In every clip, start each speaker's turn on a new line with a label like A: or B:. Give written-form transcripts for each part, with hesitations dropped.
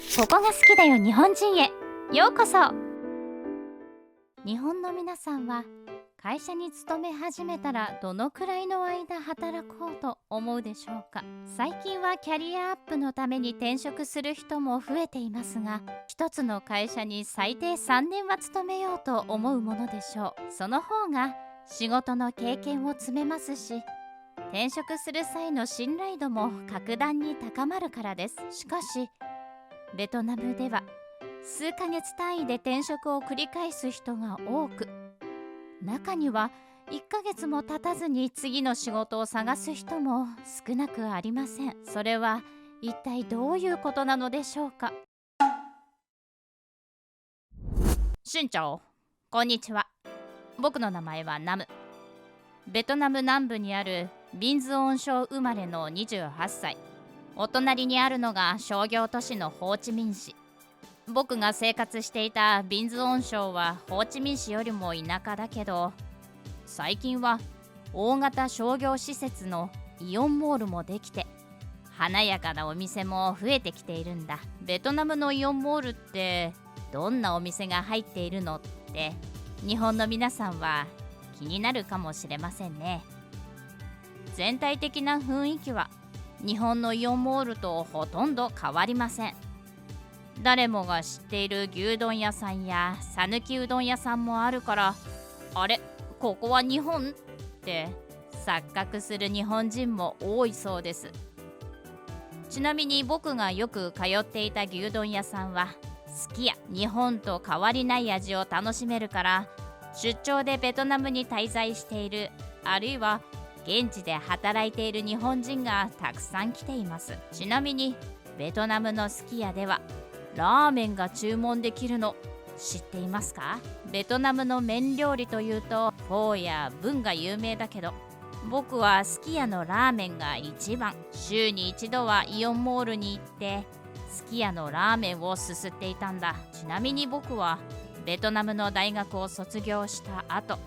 A: ここが好きだよ日本人へようこそ。日本の皆さんは会社に勤め始めたらどのくらいの間働こうと思うでしょうか。最近はキャリアアップのために転職する人も増えていますが、一つの会社に最低3年は勤めようと思うものでしょう。その方が仕事の経験を積めますし、転職する際の信頼度も格段に高まるからです。しかしベトナムでは数ヶ月単位で転職を繰り返す人が多く、中には1ヶ月も経たずに次の仕事を探す人も少なくありません。それは一体どういうことなのでしょうか。しんちゃお、こんにちは。僕の名前はナム。ベトナム南部にあるビンズオン省生まれの28歳。お隣にあるのが商業都市のホーチミン市。僕が生活していたビンズオン省はホーチミン市よりも田舎だけど、最近は大型商業施設のイオンモールもできて、華やかなお店も増えてきているんだ。ベトナムのイオンモールってどんなお店が入っているのって日本の皆さんは気になるかもしれませんね。全体的な雰囲気は日本のイオンモールとほとんど変わりません。誰もが知っている牛丼屋さんや讃岐うどん屋さんもあるから、あれ、ここは日本って錯覚する日本人も多いそうです。ちなみに僕がよく通っていた牛丼屋さんは好きや日本と変わりない味を楽しめるから、出張でベトナムに滞在している、あるいは現地で働いている日本人がたくさん来ています。ちなみにベトナムのすき家ではラーメンが注文できるの知っていますか？ベトナムの麺料理というとフォーやブンが有名だけど、僕はすき家のラーメンが一番。週に一度はイオンモールに行ってすき家のラーメンをすすっていたんだ。ちなみに僕はベトナムの大学を卒業した後、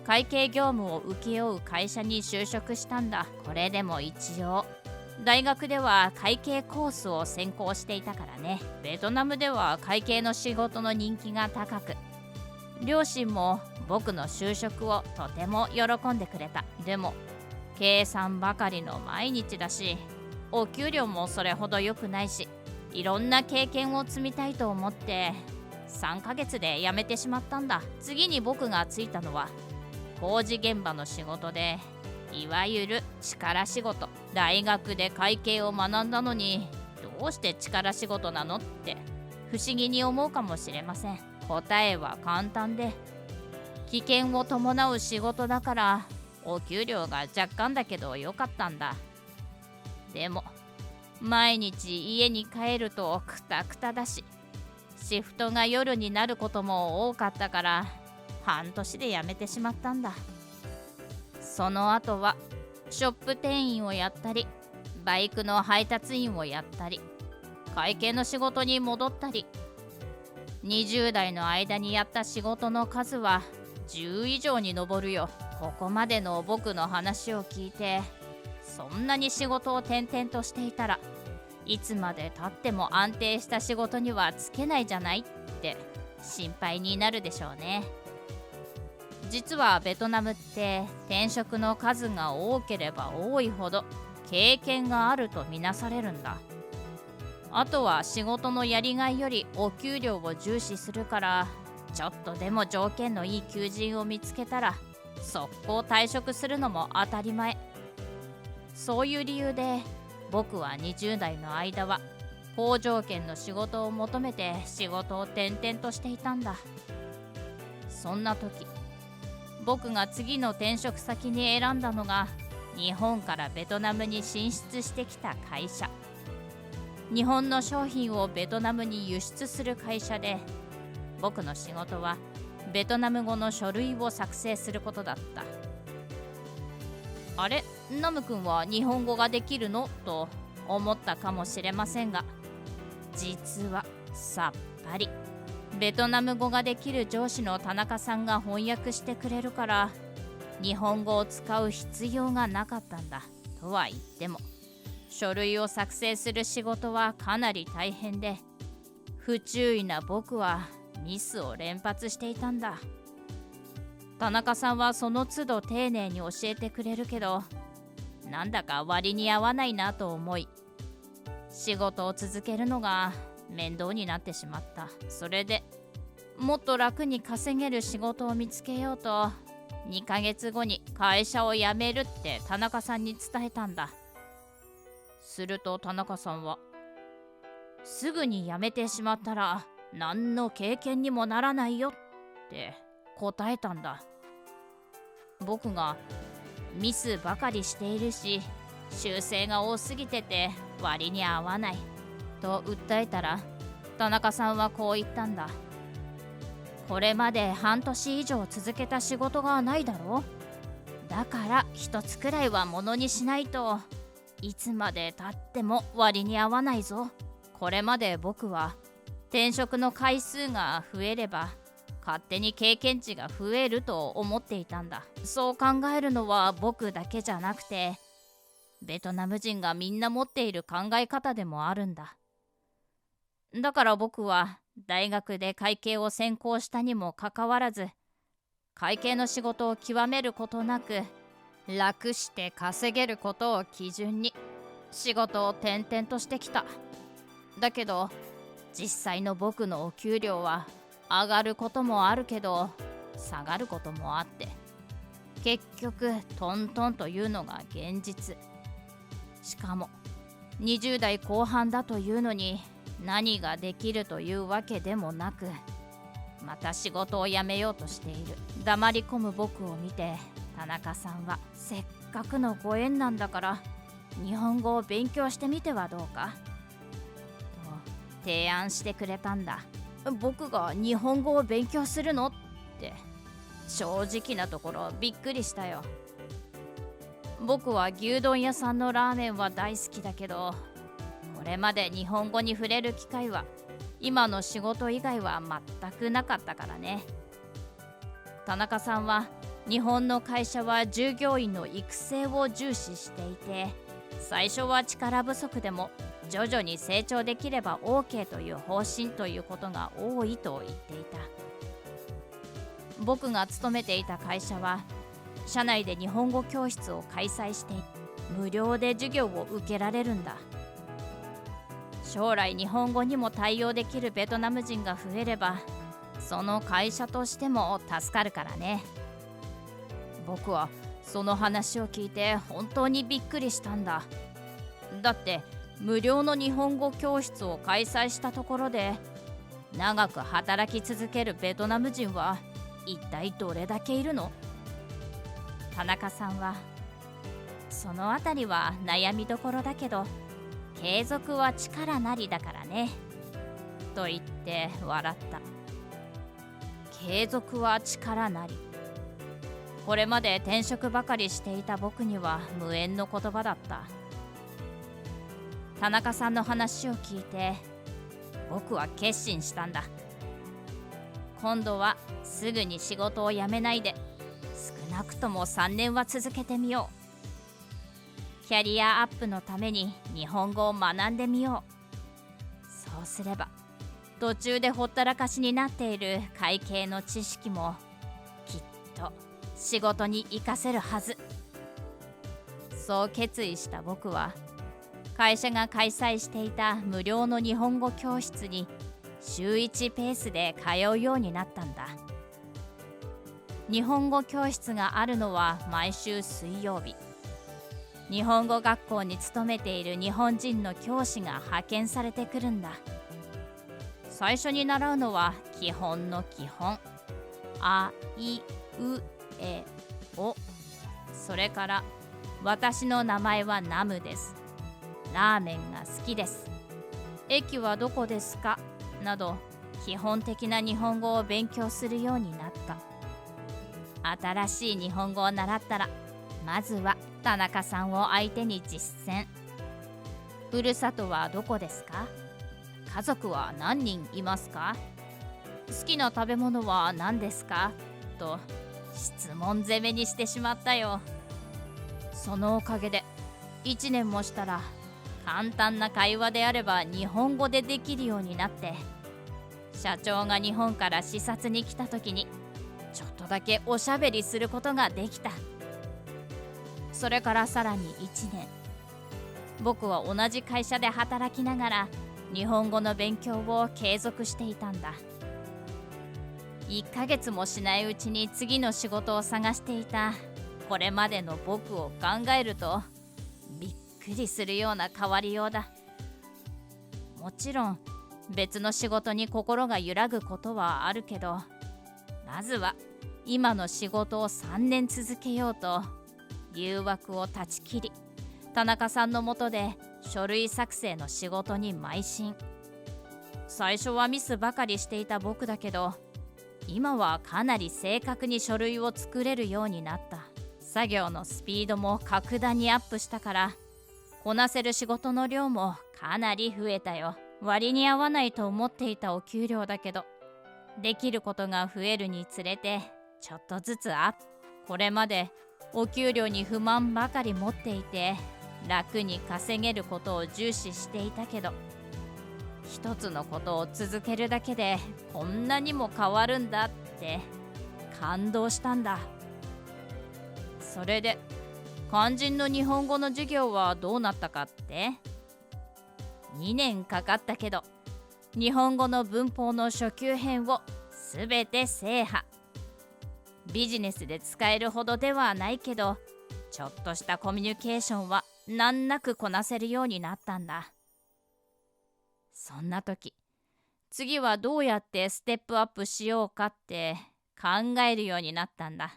A: 会計業務を請け負う会社に就職したんだ。これでも一応大学では会計コースを専攻していたからね。ベトナムでは会計の仕事の人気が高く、両親も僕の就職をとても喜んでくれた。でも計算ばかりの毎日だし、お給料もそれほど良くないし、いろんな経験を積みたいと思って3ヶ月で辞めてしまったんだ。次に僕がついたのは工事現場の仕事で、いわゆる力仕事。大学で会計を学んだのにどうして力仕事なのって不思議に思うかもしれません。答えは簡単で、危険を伴う仕事だからお給料が若干だけど良かったんだ。でも毎日家に帰るとクタクタだし、シフトが夜になることも多かったから半年で辞めてしまったんだ。その後はショップ店員をやったり、バイクの配達員をやったり、会計の仕事に戻ったり、20代の間にやった仕事の数は10以上に上るよ。ここまでの僕の話を聞いて、そんなに仕事を転々としていたらいつまで経っても安定した仕事にはつけないじゃないって心配になるでしょうね。実はベトナムって転職の数が多ければ多いほど経験があるとみなされるんだ。あとは仕事のやりがいよりお給料を重視するから、ちょっとでも条件のいい求人を見つけたら速攻退職するのも当たり前。そういう理由で僕は20代の間は好条件の仕事を求めて仕事を転々としていたんだ。そんな時、僕が次の転職先に選んだのが日本からベトナムに進出してきた会社。日本の商品をベトナムに輸出する会社で、僕の仕事はベトナム語の書類を作成することだった。あれ、ナム君は日本語ができるのと思ったかもしれませんが、実はさっぱり。ベトナム語ができる上司の田中さんが翻訳してくれるから、日本語を使う必要がなかったんだ。とは言っても書類を作成する仕事はかなり大変で、不注意な僕はミスを連発していたんだ。田中さんはその都度丁寧に教えてくれるけど、なんだか割に合わないなと思い、仕事を続けるのが面倒になってしまった。それでもっと楽に稼げる仕事を見つけようと、2ヶ月後に会社を辞めるって田中さんに伝えたんだ。すると田中さんは、すぐに辞めてしまったら何の経験にもならないよって答えたんだ。僕がミスばかりしているし、修正が多すぎてて割に合わないと訴えたら、田中さんはこう言ったんだ。これまで半年以上続けた仕事がないだろ。だから一つくらいはものにしないといつまでたっても割に合わないぞ。これまで僕は転職の回数が増えれば勝手に経験値が増えると思っていたんだ。そう考えるのは僕だけじゃなくて、ベトナム人がみんな持っている考え方でもあるんだ。だから僕は大学で会計を専攻したにもかかわらず、会計の仕事を極めることなく楽して稼げることを基準に仕事を転々としてきた。だけど実際の僕のお給料は上がることもあるけど下がることもあって、結局トントンというのが現実。しかも20代後半だというのに何ができるというわけでもなく、また仕事を辞めようとしている。黙り込む僕を見て田中さんは、せっかくのご縁なんだから日本語を勉強してみてはどうかと提案してくれたんだ。僕が日本語を勉強するのって正直なところびっくりしたよ。僕は牛丼屋さんのラーメンは大好きだけど、これまで日本語に触れる機会は今の仕事以外は全くなかったからね。田中さんは、日本の会社は従業員の育成を重視していて、最初は力不足でも徐々に成長できれば OK という方針ということが多いと言っていた。僕が勤めていた会社は社内で日本語教室を開催して無料で授業を受けられるんだ。将来日本語にも対応できるベトナム人が増えれば、その会社としても助かるからね。僕はその話を聞いて本当にびっくりしたんだ。だって無料の日本語教室を開催したところで長く働き続けるベトナム人は一体どれだけいるの？田中さんは、そのあたりは悩みどころだけど継続は力なりだからねと言って笑った。継続は力なり。これまで転職ばかりしていた僕には無縁の言葉だった。田中さんの話を聞いて僕は決心したんだ。今度はすぐに仕事を辞めないで、少なくとも3年は続けてみよう。キャリアアップのために日本語を学んでみよう。そうすれば途中でほったらかしになっている会計の知識もきっと仕事に活かせるはず。そう決意した僕は、会社が開催していた無料の日本語教室に週1ペースで通うようになったんだ。日本語教室があるのは毎週水曜日。日本語学校に勤めている日本人の教師が派遣されてくるんだ。最初に習うのは基本の基本。あいうえお。それから私の名前はナムです。ラーメンが好きです。駅はどこですかなど基本的な日本語を勉強するようになった。新しい日本語を習ったら、まずは田中さんを相手に実践。ふるさとはどこですか？家族は何人いますか？好きな食べ物は何ですか？と質問攻めにしてしまったよ。そのおかげで1年もしたら簡単な会話であれば日本語でできるようになって、社長が日本から視察に来た時にちょっとだけおしゃべりすることができた。それからさらに1年、僕は同じ会社で働きながら日本語の勉強を継続していたんだ。1ヶ月もしないうちに次の仕事を探していたこれまでの僕を考えるとびっくりするような変わりようだ。もちろん別の仕事に心が揺らぐことはあるけど、まずは今の仕事を3年続けようと誘惑を断ち切り、田中さんの下で書類作成の仕事に邁進。最初はミスばかりしていた僕だけど、今はかなり正確に書類を作れるようになった。作業のスピードも格段にアップしたから、こなせる仕事の量もかなり増えたよ。割に合わないと思っていたお給料だけど、できることが増えるにつれてちょっとずつアップ。これまでお給料に不満ばかり持っていて、楽に稼げることを重視していたけど、一つのことを続けるだけでこんなにも変わるんだって感動したんだ。それで肝心の日本語の授業はどうなったかって？ 2 年かかったけど、日本語の文法の初級編をすべて制覇。ビジネスで使えるほどではないけど、ちょっとしたコミュニケーションは難なくこなせるようになったんだ。そんな時、次はどうやってステップアップしようかって考えるようになったんだ。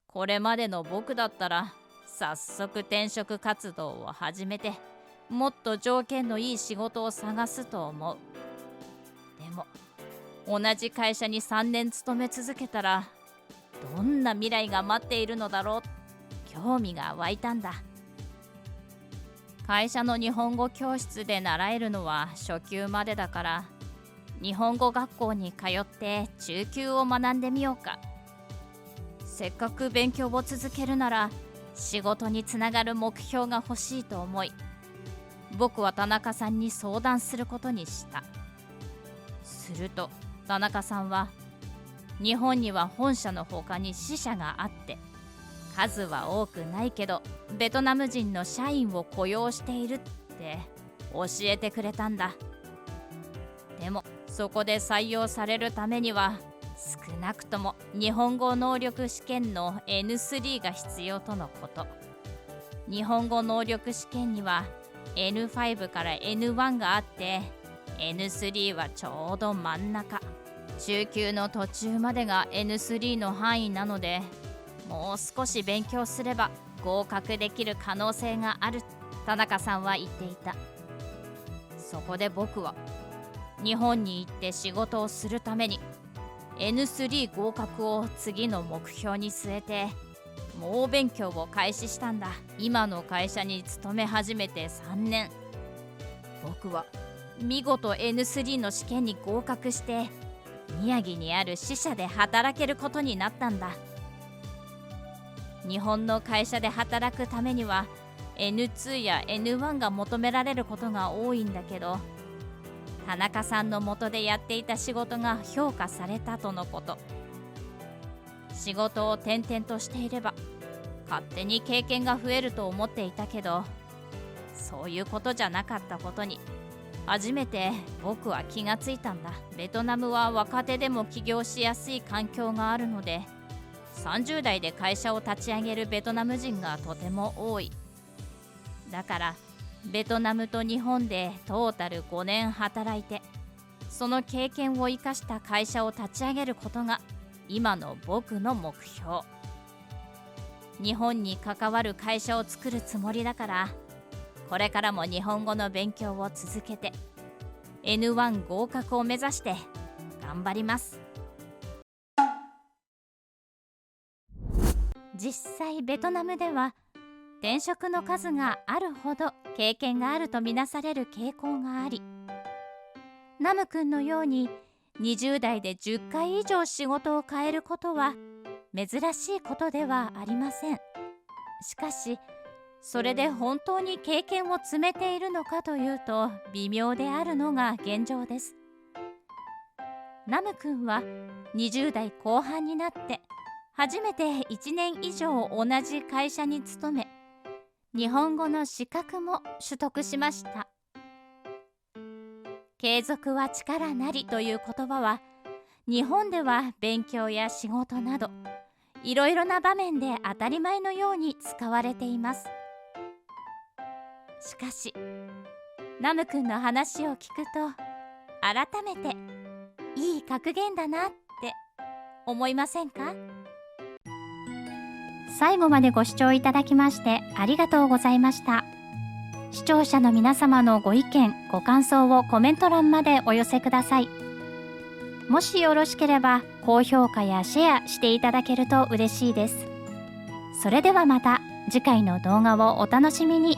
A: これまでの僕だったら早速転職活動を始めて、もっと条件のいい仕事を探すと思う。でも同じ会社に3年勤め続けたらどんな未来が待っているのだろう、興味が湧いたんだ。会社の日本語教室で習えるのは初級までだから、日本語学校に通って中級を学んでみようか。せっかく勉強を続けるなら仕事につながる目標が欲しいと思い、僕は田中さんに相談することにした。すると田中さんは、日本には本社の他に支社があって、数は多くないけどベトナム人の社員を雇用しているって教えてくれたんだ。でもそこで採用されるためには少なくとも日本語能力試験の N3 が必要とのこと。日本語能力試験には N5 から N1 があって、 N3 はちょうど真ん中。中級の途中までが N3 の範囲なので、もう少し勉強すれば合格できる可能性がある、田中さんは言っていた。そこで僕は日本に行って仕事をするために N3 合格を次の目標に据えて猛勉強を開始したんだ。今の会社に勤め始めて3年、僕は見事 N3 の試験に合格して宮城にある支社で働けることになったんだ。日本の会社で働くためには N2 や N1 が求められることが多いんだけど、田中さんの下でやっていた仕事が評価されたとのこと。仕事を転々としていれば勝手に経験が増えると思っていたけど、そういうことじゃなかったことに初めて僕は気がついたんだ。ベトナムは若手でも起業しやすい環境があるので、30代で会社を立ち上げるベトナム人がとても多い。だからベトナムと日本でトータル5年働いて、その経験を生かした会社を立ち上げることが今の僕の目標。日本に関わる会社を作るつもりだから、これからも日本語の勉強を続けて N1 合格を目指して頑張ります。実際ベトナムでは転職の数があるほど経験があるとみなされる傾向があり、ナム君のように20代で10回以上仕事を変えることは珍しいことではありません。しかしそれで本当に経験を積めているのかというと微妙であるのが現状です。ナムくんは20代後半になって初めて1年以上同じ会社に勤め、日本語の資格も取得しました。継続は力なりという言葉は、日本では勉強や仕事などいろいろな場面で当たり前のように使われています。しかしナムくんの話を聞くと、改めていい格言だなって思いませんか？最後までご視聴いただきましてありがとうございました。視聴者の皆様のご意見ご感想をコメント欄までお寄せください。もしよろしければ高評価やシェアしていただけると嬉しいです。それではまた次回の動画をお楽しみに。